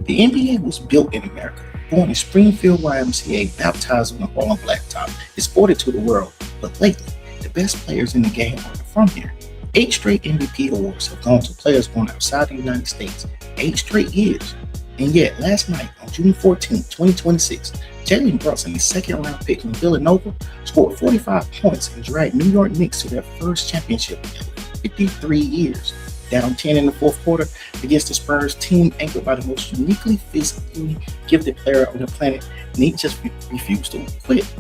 The NBA was built in America, born in Springfield, YMCA, baptized on a ball blacktop, exported to the world, but lately, the best players in the game are from here. 8 straight MVP awards have gone to players born outside the United States, 8 straight years. And yet, last night, on June 14, 2026, Jalen Brunson, the second-round pick from Villanova, scored 45 points and dragged New York Knicks to their first championship in 53 years. Down 10 in the fourth quarter against the Spurs, team anchored by the most uniquely physically gifted player on the planet, Nick just refused to quit.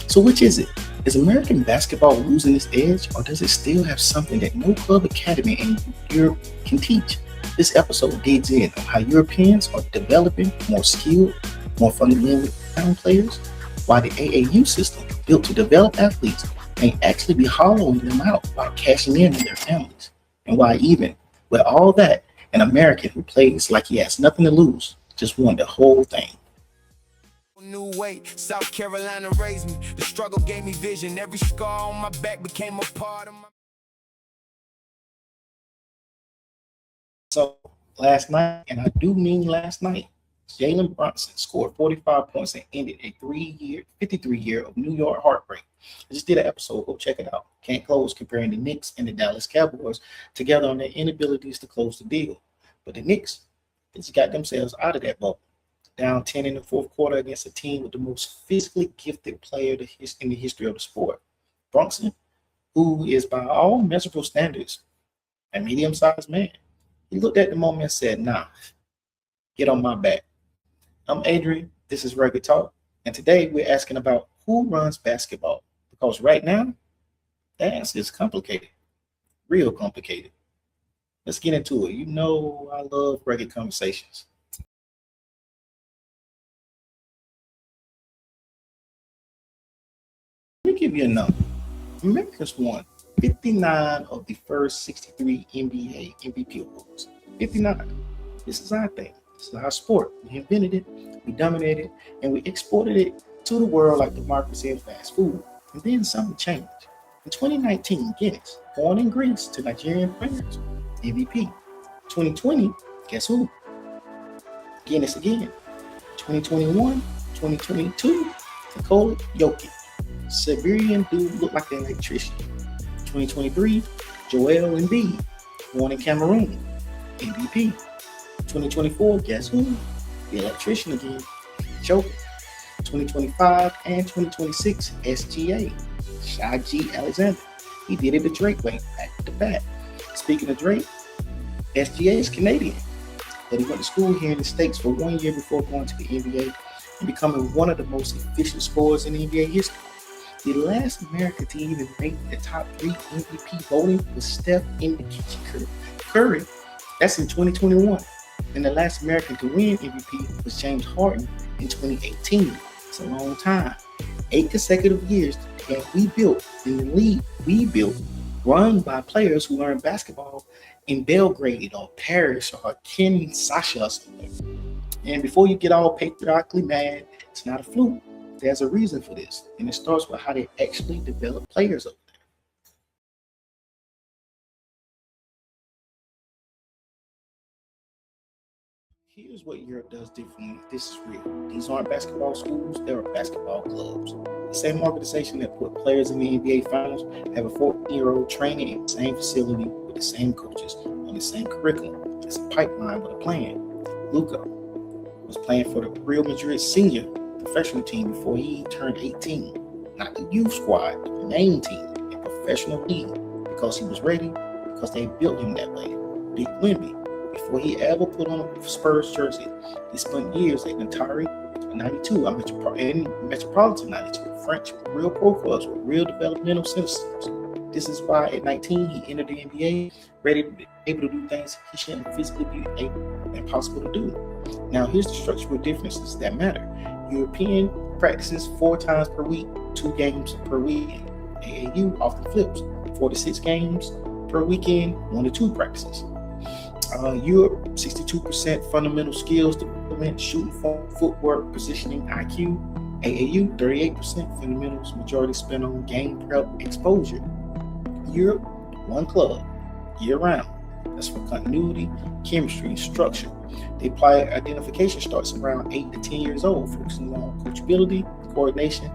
So which is it? Is American basketball losing its edge, or does it still have something that no club academy in Europe can teach? This episode digs in on how Europeans are developing more skilled, more fundamentally sound players, why the AAU system, built to develop athletes, may actually be hollowing them out while cashing in on their families, and why even with all that, an American who plays like he has nothing to lose just won the whole thing. New weight, South Carolina raised me. The struggle gave me vision. Every scar on my back became a part of my. So last night, and I do mean last night, Jalen Brunson scored 45 points and ended a 53-year of New York heartbreak. I just did an episode. Go check it out. Can't close, comparing the Knicks and the Dallas Cowboys together on their inabilities to close the deal. But the Knicks just got themselves out of that bubble. Down 10 in the fourth quarter against a team with the most physically gifted player in the history of the sport. Brunson, who is by all measurable standards a medium-sized man, he looked at the moment and said, "Nah, get on my back." I'm Adrian, this is Rugged Talk, and today we're asking about who runs basketball, because right now, the answer is complicated, real complicated. Let's get into it. You know I love rugged conversations. Let me give you a number. Americans won 59 of the first 63 NBA MVP awards. 59. This is our thing. This is our sport. We invented it, we dominated it, and we exported it to the world like democracy and fast food. And then something changed. In 2019, Guinness, born in Greece to Nigerian players, MVP. 2020, guess who? Guinness again. 2021, 2022, takeover-Jokic. Siberian dude looked like an electrician. 2023, Joel Embiid, born in Cameroon, MVP. 2024, guess who? The electrician again, Joker. 2025 and 2026, SGA, Shai G. Alexander. He did it the Drake way, back to back. Speaking of Drake, SGA is Canadian, but he went to school here in the States for 1 year before going to the NBA and becoming one of the most efficient scorers in NBA history. The last American to even make the top 3 MVP voting was Steph in the Kitchen Curry. That's in 2021. And the last American to win MVP was James Harden in 2018. It's a long time. 8 consecutive years that we built in the league we built, run by players who learned basketball in Belgrade or Paris or Kinshasa or something. And before you get all patriotically mad, it's not a fluke. There's a reason for this, and it starts with how they actually develop players up there. Here's what Europe does differently. This is real. These aren't basketball schools, they're basketball clubs. The same organization that put players in the NBA Finals have a 14-year-old training in the same facility with the same coaches on the same curriculum. It's a pipeline with a plan. Luka was playing for the Real Madrid senior professional team before he turned 18. Not the youth squad, but the main team in professional league, because he was ready, because they built him that way. Big Wemby, before he ever put on a Spurs jersey, he spent years at Atari 92, and Metropolitan 92, French real pro clubs with real developmental systems. This is why at 19 he entered the NBA, able to do things he shouldn't physically be able and possible to do. Now here's the structural differences that matter. European practices 4 times per week, 2 games per weekend. AAU often flips, 4 to 6 games per weekend, 1 to 2 practices. Europe, 62% fundamental skills development, shooting form, footwork, positioning, IQ. AAU, 38% fundamentals, majority spent on game prep exposure. Europe, 1 club, year round. That's for continuity, chemistry, structure, The player identification starts around 8 to 10 years old, focusing on coachability, coordination,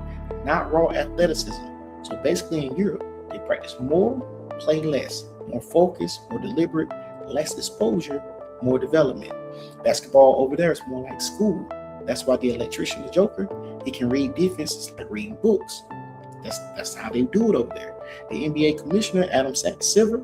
not raw athleticism. So basically in Europe, they practice more, play less, more focused, more deliberate, less exposure, more development. Basketball over there is more like school. That's why the electrician, the Joker, he can read defenses like reading books. That's how they do it over there. The NBA commissioner, Adam Silver,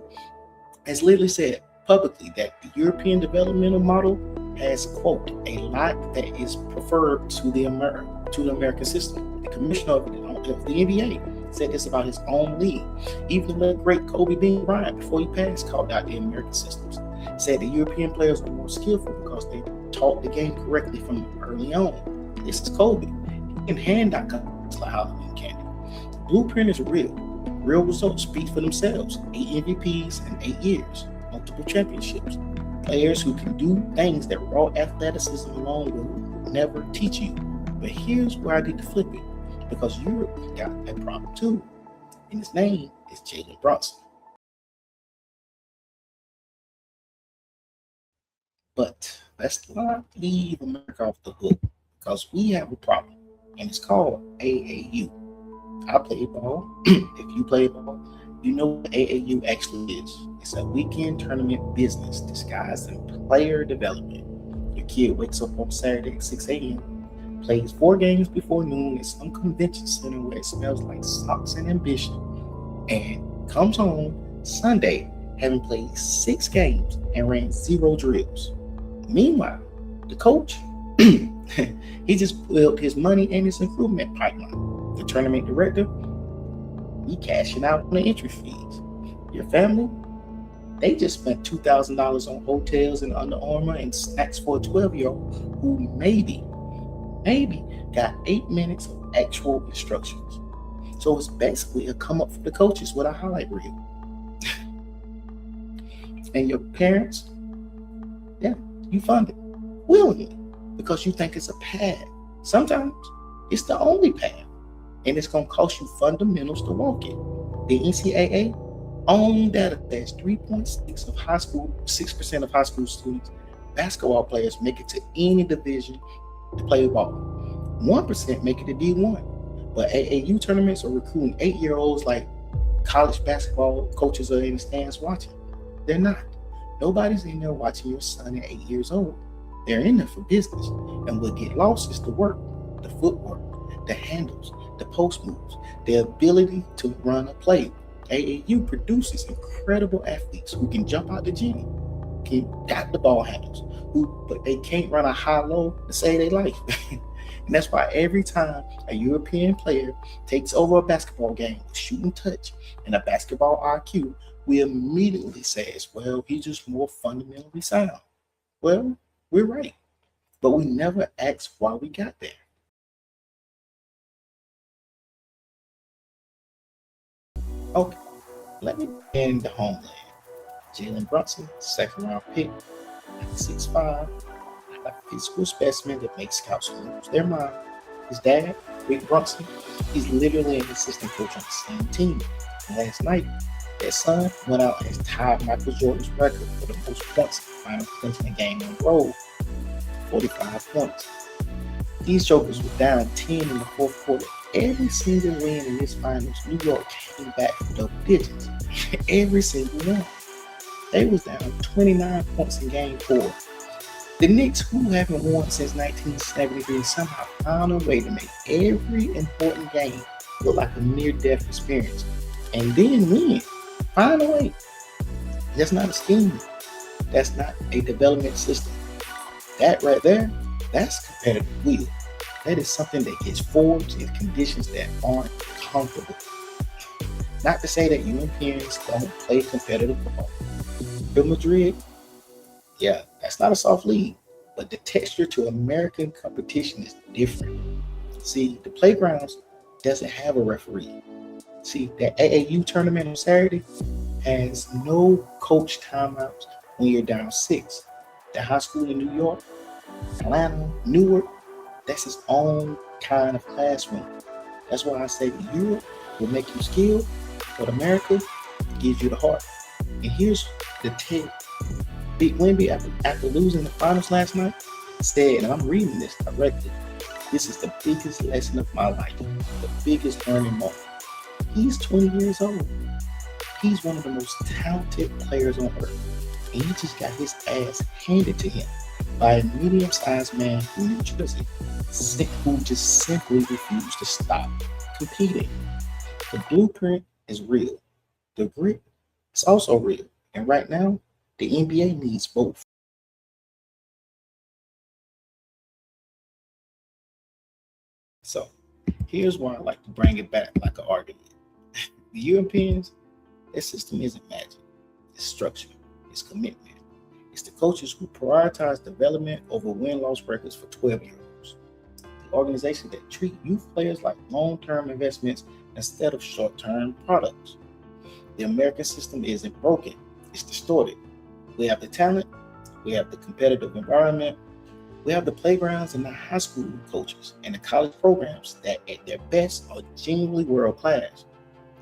has literally said publicly that the European developmental model has, quote, a lot that is preferred to the American system. The commissioner of the NBA said this about his own league. Even the great Kobe Bean Bryant, before he passed, called out the American systems. Said the European players are more skillful because they taught the game correctly from early on. This is Kobe. He can hand out cups like Halloween candy. The blueprint is real. Real results speak for themselves. 8 MVPs in 8 years, multiple championships. Players who can do things that raw athleticism alone will never teach you. But here's where I need to flip it, because Europe got a problem too, and his name is Jalen Brunson. But let's not leave America off the hook, because we have a problem, and it's called AAU. I play ball. If you play ball, you know what AAU actually is. It's a weekend tournament business disguised in player development. Your kid wakes up on Saturday at 6 a.m., plays 4 games before noon at some convention center where it smells like socks and ambition, and comes home Sunday having played 6 games and ran 0 drills. Meanwhile, the coach, he just built his money and his improvement pipeline. The tournament director, he cashing out on the entry fees. Your family, they just spent $2,000 on hotels and Under Armour and snacks for a 12-year-old who maybe got 8 minutes of actual instructions. So it's basically a come up for the coaches with a highlight reel. And your parents, yeah, you fund it willingly because you think it's a path. Sometimes it's the only path, and it's going to cost you fundamentals to walk it. The NCAA own data says 3.6 of high school, 6% of high school students, basketball players make it to any division to play ball. 1% make it to D1. But AAU tournaments are recruiting 8-year-olds like college basketball coaches are in the stands watching. They're not. Nobody's in there watching your son at 8 years old. They're in there for business. And what get lost is the work, the footwork, the handles, the post moves, the ability to run a play. AAU produces incredible athletes who can jump out the gym, got the ball handles, but they can't run a high-low to save their life. And that's why every time a European player takes over a basketball game with shooting touch and a basketball IQ, we immediately say, well, he's just more fundamentally sound. Well, we're right, but we never ask why we got there. Okay, let me begin the homeland. Jalen Brunson, 2nd-round pick, 6'5", a physical specimen that makes scouts lose their mind. His dad, Rick Brunson, he's literally an assistant coach on the same team. And last night, their son went out and tied Michael Jordan's record for the most points in the final clinching a game on the road, 45 points. These Jokers were down 10 in the 4th quarter. Every single win in this finals, New York came back from double digits. Every single one. They was down 29 points in game 4. The Knicks, who haven't won since 1973, somehow found a way to make every important game look like a near-death experience. And then win. Find a way. That's not a scheme. That's not a development system. That right there, that's competitive will. That is something that gets forged in conditions that aren't comfortable. Not to say that Europeans don't play competitive ball. Real Madrid, yeah, that's not a soft league, but the texture to American competition is different. See, the playgrounds doesn't have a referee. See, that AAU tournament on Saturday has no coach timeouts when you're down 6. The high school in New York, Atlanta, Newark, that's its own kind of classroom. That's why I say that Europe will make you skilled, but America gives you the heart. And here's the tip. beat Wemby after losing the finals last night, said, and I'm reading this directly, this is the biggest lesson of my life, the biggest learning moment. He's 20 years old. He's one of the most talented players on earth. And he just got his ass handed to him by a medium-sized man from New Jersey who just simply refused to stop competing. The blueprint is real. The grit is also real. And right now, the NBA needs both. So here's why I like to bring it back like an argument. The Europeans, their system isn't magic. It's structure. It's commitment. It's the coaches who prioritize development over win-loss records for 12-year-olds. The organizations that treat youth players like long-term investments instead of short-term products. The American system isn't broken. It's distorted. We have the talent. We have the competitive environment. We have the playgrounds and the high school coaches and the college programs that at their best are genuinely world-class.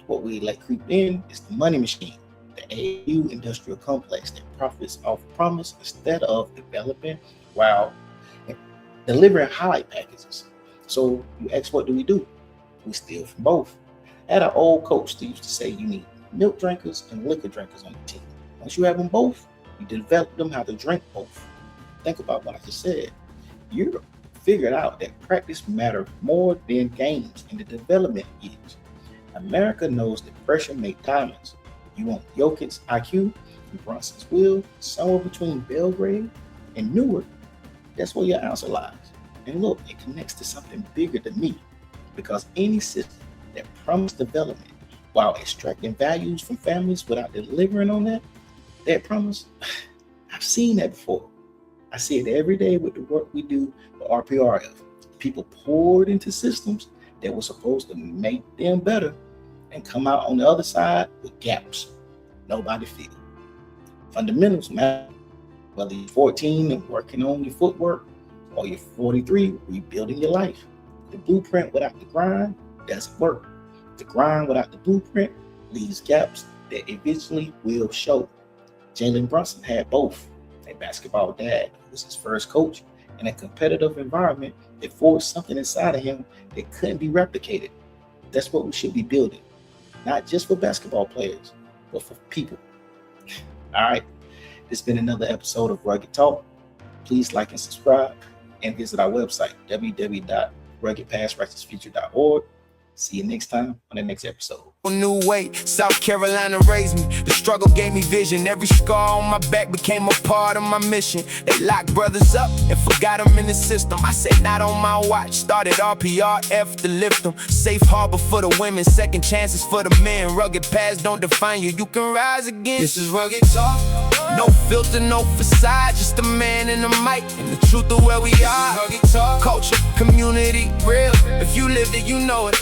What we let creep in is the money machine, the AU industrial complex that profits off promise instead of developing while delivering highlight packages. So you ask, what do? We steal from both. I had an old coach that used to say you need milk drinkers and liquor drinkers on the team. Once you have them both, you develop them how to drink both. Think about what I just said. Europe figured out that practice matters more than games in the development years. America knows that pressure makes diamonds. You want Jokic's IQ and Brunson's will, somewhere between Belgrade and Newark, that's where your answer lies. And look, it connects to something bigger than me, because any system that promises development while extracting values from families without delivering on that promise, I've seen that before. I see it every day with the work we do for RPRF. People poured into systems that were supposed to make them better and come out on the other side with gaps nobody filled. Fundamentals matter, whether you're 14 and working on your footwork or you're 43 rebuilding your life. The blueprint without the grind doesn't work. The grind without the blueprint leaves gaps that eventually will show. Jalen Brunson had both. A basketball dad who was his first coach in a competitive environment that forced something inside of him that couldn't be replicated. That's what we should be building, not just for basketball players, but for people. All right, this has been another episode of Rugged Talk. Please like and subscribe and visit our website, www.ruggedpastrighteousfuture.org. See you next time on the next episode. New way, South Carolina raised me. The struggle gave me vision. Every scar on my back became a part of my mission. They locked brothers up and forgot them in the system. I said not on my watch. Started RPRF to lift them. Safe harbor for the women, second chances for the men. Rugged paths don't define you, you can rise again. This is Rugged Talk. No filter, no facade, just a man and a mic and the truth of where we are. Rugged Talk. Culture, community, real. If you lived it, you know it.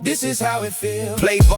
This is how it feels. Play